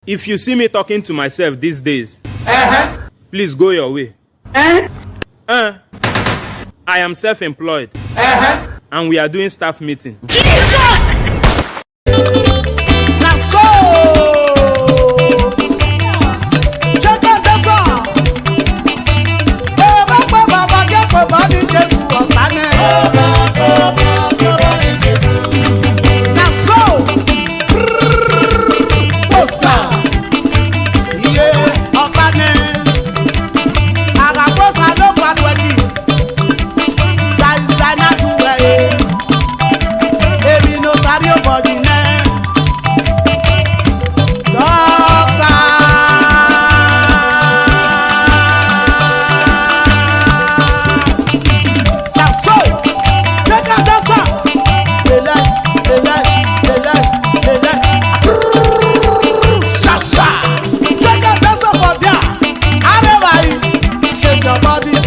If you see me talking to myself these days, please go your way. I am self-employed, and we are doing staff meeting. Body